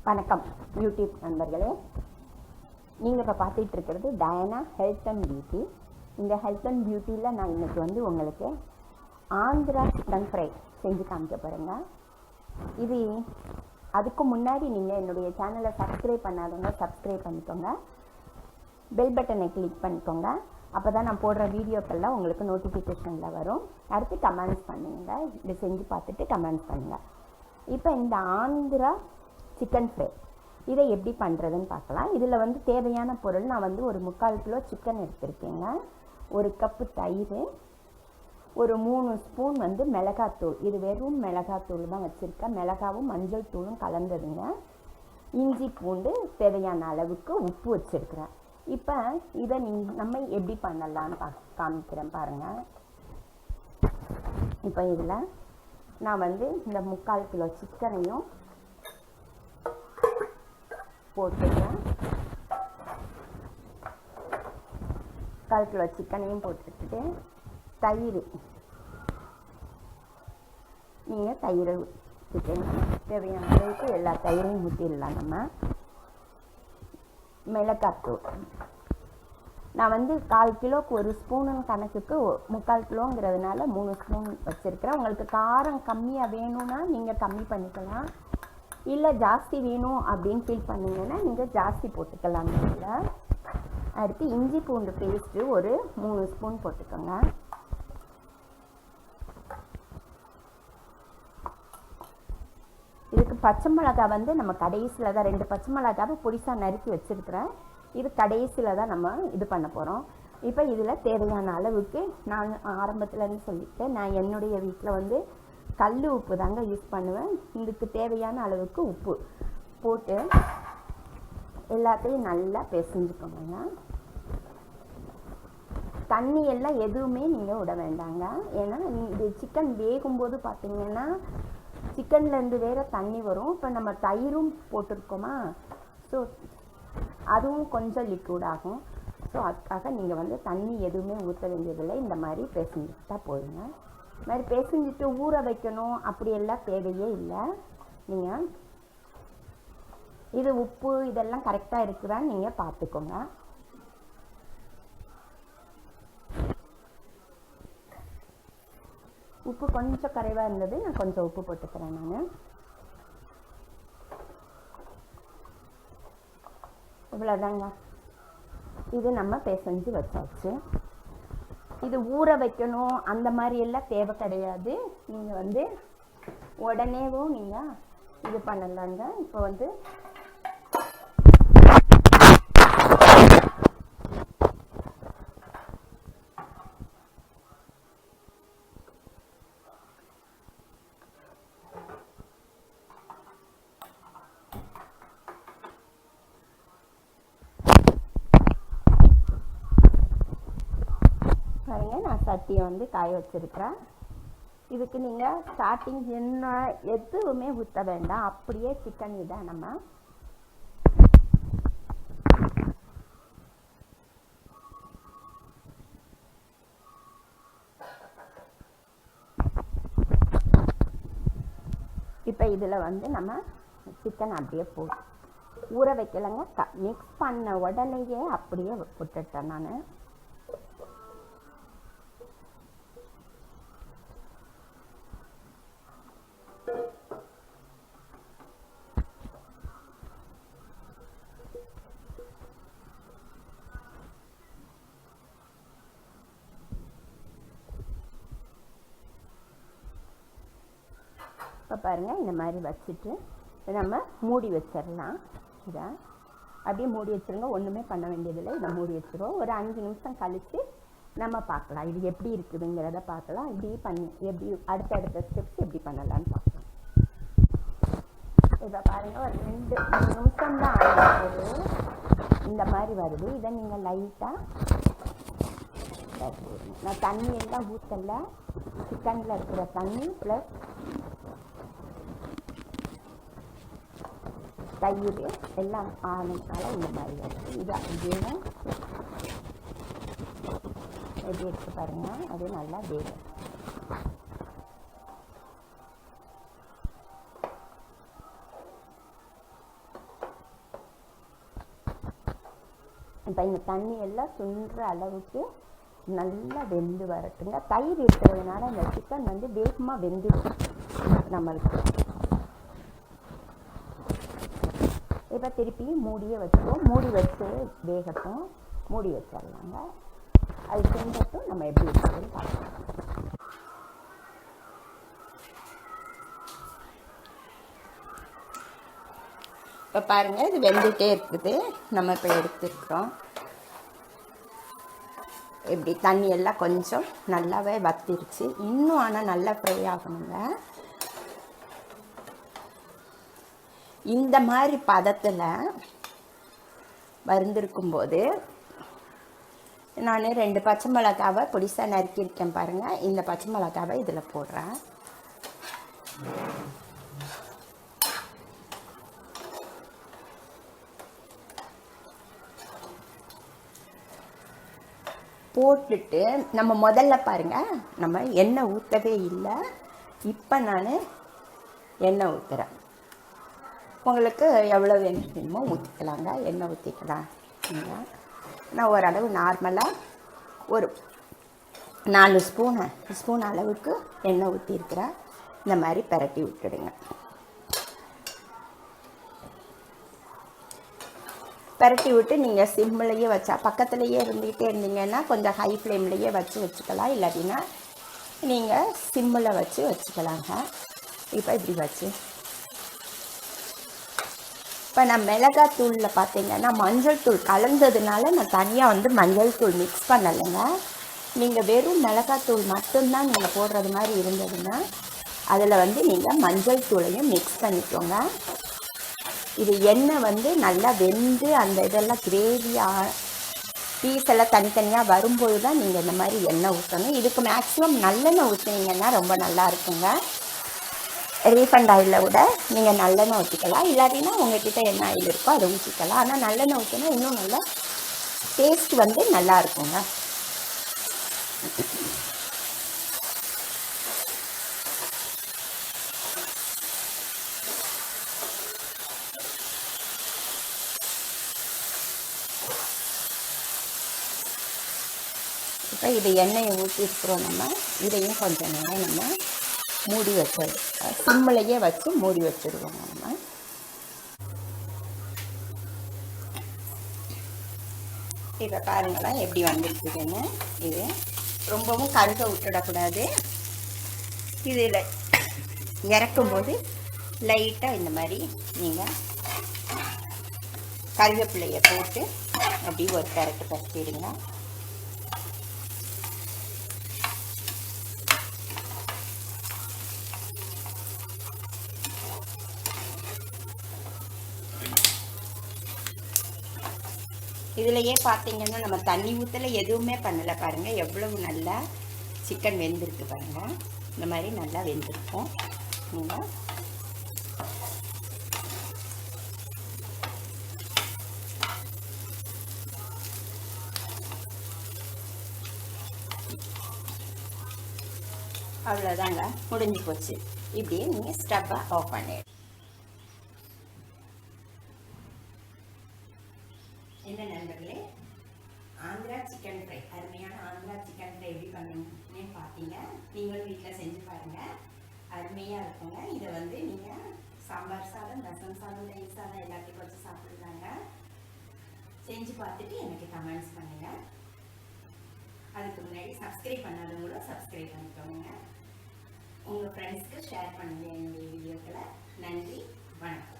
வணக்கம் யூடியூப் நண்பர்களே. நீங்கள் இப்போ பார்த்துட்டு இருக்கிறது டயானா ஹெல்த் அண்ட் பியூட்டி. இந்த ஹெல்த் அண்ட் பியூட்டியில் நான் இன்றைக்கி உங்களுக்கு ஆந்திரா சிக்கன் ஃப்ரை செஞ்சு காமிக்க போகிறேங்க. இது அதுக்கு முன்னாடி நீங்கள் என்னுடைய சேனலை சப்ஸ்கிரைப் பண்ணாதவங்க சப்ஸ்கிரைப் பண்ணிக்கோங்க, பெல் பட்டனை கிளிக் பண்ணிக்கோங்க. அப்போ தான் நான் போடுற வீடியோக்கெல்லாம் உங்களுக்கு நோட்டிஃபிகேஷனில் வரும். அடுத்து கமெண்ட்ஸ் பண்ணுங்கள், இதை செஞ்சு பார்த்துட்டு கமெண்ட்ஸ் பண்ணுங்கள். இப்போ இந்த ஆந்திரா சிக்கன் ஃப்ரை இதை எப்படி பண்ணுறதுன்னு பார்க்கலாம். இதில் தேவையான பொருள் நான் ஒரு 3/4 கிலோ சிக்கன் எடுத்திருக்கேங்க, 1 கப்பு தயிர், ஒரு 3 ஸ்பூன் மிளகாத்தூள். இது வெறும் மிளகாத்தூள் தான் வச்சுருக்கேன், மிளகாவும் மஞ்சள் தூளும் கலந்ததுங்க. இஞ்சி பூண்டு தேவையான அளவுக்கு உப்பு வச்சுருக்கிறேன். இப்போ இதை நம்ம எப்படி பண்ணலான்னு காமிக்கிறேன் பாருங்கள். இப்போ இதில் நான் இந்த 3/4 கிலோ சிக்கனையும் போட்டுக்கிறேன். 1/4 கிலோ சிக்கனையும் போட்டுட்டு தயிர், நீங்கள் தயிரை ஊற்றிக்கங்க. தேவையான அளவுக்கு எல்லா தயிரையும் ஊற்றிடலாம். நம்ம மிளகாத்தூள் நான் 1/4 கிலோவுக்கு 1 ஸ்பூனுன்னு கணக்குக்கு 3/4 கிலோங்கிறதுனால 3 ஸ்பூன் வச்சுருக்கிறேன். உங்களுக்கு காரம் கம்மியாக வேணும்னா நீங்கள் கம்மி பண்ணிக்கலாம், இல்லை ஜாஸ்தி வேணும் அப்படின்னு ஃபீல் பண்ணிங்கன்னா நீங்கள் ஜாஸ்தி போட்டுக்கலாம். இதில் அடுத்து இஞ்சி பூண்டு பேஸ்ட்டு ஒரு 3 ஸ்பூன் போட்டுக்கோங்க. இதுக்கு பச்சை மிளகா நம்ம கடைசியில் தான் 2 பச்சை மிளகாவை பொடிசாக நறுக்கி வச்சுருக்கிறேன். இது கடைசியில் தான் நம்ம இது பண்ண போகிறோம். இப்போ இதில் தேவையான அளவுக்கு நான் ஆரம்பத்துலேருந்து சொல்லிட்டேன், நான் என்னுடைய வீட்டில் கல் உப்பு தாங்க யூஸ் பண்ணுவேன். இதுக்கு தேவையான அளவுக்கு உப்பு போட்டு எல்லாத்தையும் நல்லா பிசைஞ்சுக்கோங்க. தண்ணி எல்லாம் எதுவுமே நீங்கள் விட வேண்டாங்க. ஏன்னா இது சிக்கன் வேகும்போது பார்த்தீங்கன்னா சிக்கன்லேருந்து வேறு தண்ணி வரும். இப்போ நம்ம தயிரும் போட்டிருக்கோமா, ஸோ அதுவும் கொஞ்சம் லிக்விட் ஆகும். ஸோ அதுக்காக நீங்கள் தண்ணி எதுவுமே ஊற்ற வேண்டியதில்லை. இந்த மாதிரி பிசைஞ்சுக்கிட்டா போதுங்க. இது மாதிரி பிசைஞ்சிட்டு ஊற வைக்கணும் அப்படியெல்லாம் தேவையே இல்லை. நீங்கள் இது உப்பு இதெல்லாம் கரெக்டாக இருக்குதான்னு நீங்கள் பார்த்துக்கோங்க. உப்பு கொஞ்சம் கரைவாக இருந்தது, நான் கொஞ்சம் உப்பு போட்டுக்கிறேன். நான் இவ்வளோதாங்க. இது நம்ம பிசைஞ்சு வச்சாச்சு. இது ஊற வைக்கணும் அந்த மாதிரி எல்லாம் தேவை கிடையாது. நீங்கள் உடனேவும் நீங்கள் இது பண்ணலாங்க. இப்போ நான் சட்டியை காய வச்சுருக்கிறேன். இதுக்கு நீங்கள் ஸ்டார்டிங் எண்ணெய் எதுவுமே ஊற்ற வேண்டாம், அப்படியே சிக்கன் இதை நம்ம இப்போ இதில் நம்ம சிக்கன் அப்படியே போட்டு ஊற வைக்கலைங்க, மிக்ஸ் பண்ண உடனேயே அப்படியே போட்டுட்டேன் நான். இப்போ பாருங்கள், இந்த மாதிரி வச்சுட்டு நம்ம மூடி வச்சிடலாம். இதை அப்படியே மூடி வச்சுருங்க, ஒன்றுமே பண்ண வேண்டியதில்லை. இதை மூடி வச்சுருவோம். ஒரு 5 நிமிஷம் கழித்து நம்ம பார்க்கலாம் இது எப்படி இருக்குதுங்கிறத பார்க்கலாம். இப்படி பண்ணி எப்படி அடுத்தடுத்த ஸ்டெப்ஸ் எப்படி பண்ணலான்னு பார்க்கலாம். இப்போ பாருங்கள், ஒரு 2-3 நிமிஷம் தான் ஆகுது, இந்த மாதிரி வருது. இதை நீங்கள் லைட்டாக நான் தண்ணி எல்லாம் ஊற்றலை, சிக்கனில் இருக்கிற தண்ணி ப்ளஸ் தயிர் எல்லாம் ஆனதுனால இந்த மாதிரி வருது. இது அப்படியே எப்படி எடுத்து பாருங்கள், அது நல்லா வேகும். இப்போ இந்த தண்ணி எல்லாம் சுண்டுற அளவுக்கு நல்லா வெந்து வரட்டுங்க. தயிர் இருக்கிறதுனால இந்த சிக்கன் வந்து வேகமாக வெந்துடும் நம்மளுக்கு. இப்போ திருப்பி மூடியே வச்சுப்போம். மூடி வச்சு வேகட்டும். மூடி வச்சிடலாங்க. அது செஞ்சட்டும். நம்ம எப்படி இருக்கிறதுன்னு பார்க்கலாம். இப்போ பாருங்கள், இது வெந்துகிட்டே இருக்குது. நம்ம இப்போ எடுத்துருக்குறோம். இப்படி தண்ணி எல்லாம் கொஞ்சம் நல்லாவே வத்திருச்சு. இன்னும் ஆனால் நல்லா ஃப்ரை ஆகணுங்க. இந்த மாதிரி பதத்தில் வறுந்திருக்கும் போது நான் 2 பச்சை மிளகாவை பொடிசாக நறுக்கியிருக்கேன் பாருங்கள். இந்த பச்சை மிளகாவை இதில் போடுறேன். போட்டுட்டு நம்ம முதல்ல பாருங்கள், நம்ம எண்ணெய் ஊற்றவே இல்லை. இப்போ நான் எண்ணெய் ஊற்றுறேன். உங்களுக்கு எவ்வளோ வேணுமோ ஊற்றிக்கலாங்க. எண்ணெய் ஊற்றிக்கலாம். நான் ஓரளவு நார்மலாக ஒரு 4 ஸ்பூன் அளவுக்கு எண்ணெய் ஊற்றிருக்கிறேன். இந்த மாதிரி பரட்டி விட்டுடுங்க. பரட்டி விட்டு நீங்கள் சிம்மிலையே வச்சா, பக்கத்துலேயே இருந்துக்கிட்டே இருந்தீங்கன்னா கொஞ்சம் ஹை ஃப்ளேம்லேயே வச்சுக்கலாம். இல்லாட்டினா நீங்கள் சிம்மில் வச்சுக்கலாங்க. இப்போ இப்படி வச்சு இப்போ நான் மிளகாத்தூளில் பார்த்தீங்கன்னா மஞ்சள் தூள் கலந்ததுனால நான் தனியாக மஞ்சள் தூள் மிக்ஸ் பண்ணலைங்க. நீங்கள் வெறும் மிளகாத்தூள் மட்டும்தான் நீங்கள் போடுறது மாதிரி இருந்ததுன்னா அதில் நீங்கள் மஞ்சள் தூளையும் மிக்ஸ் பண்ணிக்கோங்க. இது எண்ணெய் நல்லா வெந்து அந்த இதெல்லாம் கிரேவியாக பீஸ் எல்லாம் தனித்தனியாக வரும்போது தான் நீங்கள் இந்த மாதிரி எண்ணெய் ஊற்றணும். இதுக்கு மேக்ஸிமம் நல்லெண்ணெய் ஊற்றினீங்கன்னா ரொம்ப நல்லா இருக்குங்க. ரீஃபண்ட் ஆயிலில் விட நீங்கள் நல்லெண்ணெய் ஊற்றிக்கலாம். இல்லாட்டினா உங்கள்கிட்ட என்ன ஆயில் இருக்கோ அதை ஊற்றிக்கலாம். ஆனால் நல்லெண்ணெய் ஊற்றினா இன்னும் நல்லா டேஸ்ட் நல்லா இருக்குங்க. இப்போ இது எண்ணெயை ஊற்றிருக்கிறோம். நம்ம இதையும் கொஞ்சம் நேரம் நம்ம மூடி வச்சிடும். சிம்மிலையே வச்சு மூடி வச்சுருவோம். நம்ம இப்போ பாருங்களேன் எப்படி வந்துருக்குதுன்னு. இது ரொம்பவும் கருக விட்டுடக்கூடாது. இதில் இறக்கும்போது லைட்டாக இந்த மாதிரி நீங்கள் கருவேப்பிலையை போட்டு அப்படி ஒரு பரட்டிடுங்க. இதுலையே பார்த்தீங்கன்னா நம்ம தண்ணி ஊற்றல, எதுவுமே பண்ணலை. பாருங்கள் எவ்வளவு நல்லா சிக்கன் வெந்திருக்கு பாருங்கள். இந்த மாதிரி நல்லா வெந்திருக்கும். நீங்கள் அவ்வளோதாங்க, முடிஞ்சு போச்சு. இப்படியே நீங்கள் ஸ்டவ்வை ஆஃப் பண்ணிடு. என்ன நண்பர்களே, ஆந்திரா சிக்கன் ஃப்ரை, அருமையான ஆந்திரா சிக்கன் ஃப்ரை எப்படி பண்ணுங்கன்னு பார்த்தீங்க. நீங்களும் வீட்டில் செஞ்சு பாருங்கள், அருமையாக இருக்குங்க. இதை நீங்கள் சாம்பார் சாதம், ரசம் சாதம், தயிர் சாதம் எல்லாத்தையும் வச்சு சாப்பிட்றாங்க. செஞ்சு பார்த்துட்டு எனக்கு கமெண்ட்ஸ் பண்ணுங்கள். அதுக்கு முன்னாடி சப்ஸ்கிரைப் பண்ணாதவங்களும் சப்ஸ்கிரைப் பண்ணிக்கோங்க. உங்கள் ஃப்ரெண்ட்ஸ்க்கு ஷேர் பண்ணுங்கள் என்னுடைய வீடியோக்களை. நன்றி, வணக்கம்.